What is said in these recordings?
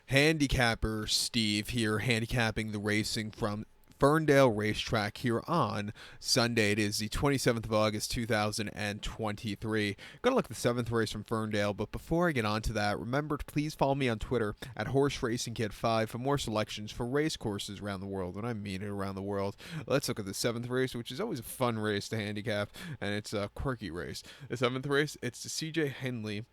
Handicapper Steve here, handicapping the racing from Ferndale Racetrack here on Sunday. It is the 27th of August, 2023. Gonna look at the 7th race from Ferndale, but before I get on to that, remember to please follow me on Twitter at Horse Racing Kid 5 for more selections for race courses around the world. And I mean it, around the world. Let's look at the 7th race, which is always a fun race to handicap, and it's a quirky race. The 7th race, it's the CJ Hindley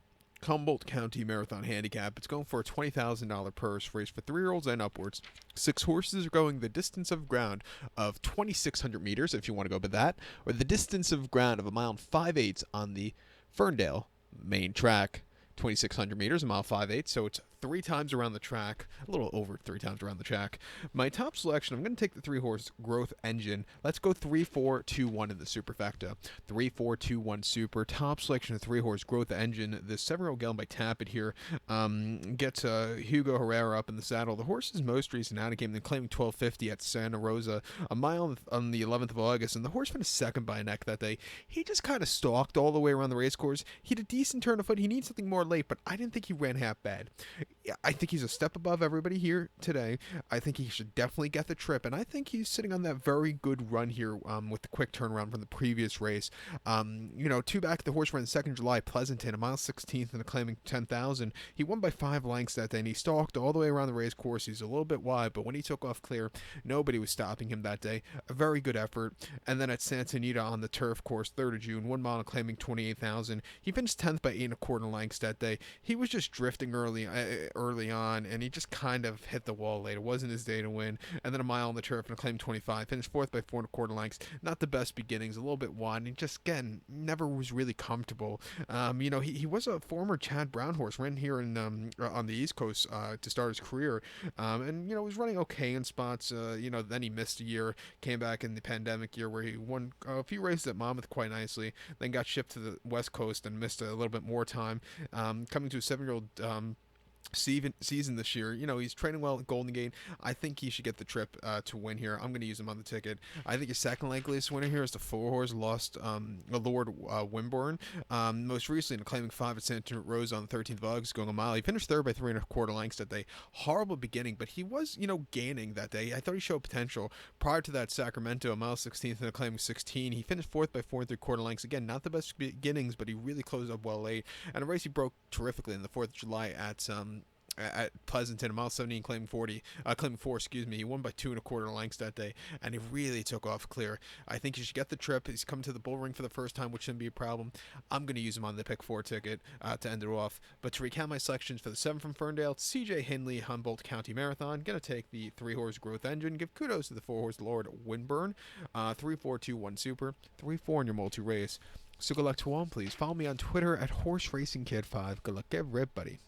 Humboldt County Marathon Handicap. It's going for a $20,000 purse race for 3-year-olds and upwards. 6 horses are going the distance of ground of 2,600 meters, if you want to go by that, or the distance of ground of 1.58 miles on the Ferndale main track. 2,600 meters, 1.58 miles, so it's 3 times around the track, a little over 3 times around the track. My top selection, I'm going to take the 3-horse Growth Engine. Let's go 3-4-2-1 in the superfecta. 3-4-2-1 super. Top selection of 3-horse Growth Engine. The 7-year-old gelding by Tappet here gets Hugo Herrera up in the saddle. The horse's most recent out of game, then claiming 1250 at Santa Rosa, a mile on the 11th of August, and the horse finished second by a neck that day. He just kind of stalked all the way around the race course. He had a decent turn of foot. He needs something more late, but I didn't think he ran half bad. I think he's a step above everybody here today. I think he should definitely get the trip, and I think he's sitting on that very good run here with the quick turnaround from the previous race. 2 back, the horse ran 2nd July, Pleasanton, a mile 16th and a claiming 10,000. He won by 5 lengths that day, and he stalked all the way around the race course. He's a little bit wide, but when he took off clear, nobody was stopping him that day. A very good effort. And then at Santa Anita on the turf course, 3rd of June, 1 mile and claiming 28,000. He finished 10th by 8 1/4 lengths that day. He was just drifting early on, and he just kind of hit the wall late. It wasn't his day to win. And then a mile on the turf and a claim 25. Finished 4th by 4 1/4 lengths. Not the best beginnings, a little bit wide. And he just, again, never was really comfortable. He was a former Chad Brown horse, ran here on the East Coast to start his career. Was running okay in spots. Then he missed a year, came back in the pandemic year where he won a few races at Monmouth quite nicely, then got shipped to the West Coast and missed a little bit more time. Coming to a 7-year-old season this year. He's training well at Golden Gate. I think he should get the trip to win here. I'm going to use him on the ticket. I think his second likeliest winner here is the 4-horse Lord Wimborne. Most recently, claiming 5 at Santa Rosa on the 13th of August, going a mile. He finished 3rd by 3 1/4 lengths that day. Horrible beginning, but he was, gaining that day. I thought he showed potential. Prior to that, Sacramento, a mile 16th and a claiming 16. He finished 4th by 4 3/4 lengths. Again, not the best beginnings, but he really closed up well late. And a race he broke terrifically in the 4th of July at Pleasanton, a mile 17, claiming 4. He won by 2 1/4 lengths that day, and he really took off clear. I think you should get the trip. He's come to the bull ring for the first time, which shouldn't be a problem. I'm going to use him on the pick 4 ticket to end it off. But to recount my selections for the 7 from Ferndale, CJ Hindley Humboldt County Marathon. Going to take the 3-horse Growth Engine. Give kudos to the 4-horse Lord Wimborne. 3-4-2-1 super. 3-4 in your multi-race. So good luck to all, please. Follow me on Twitter at Horse Racing Kid 5. Good luck, everybody.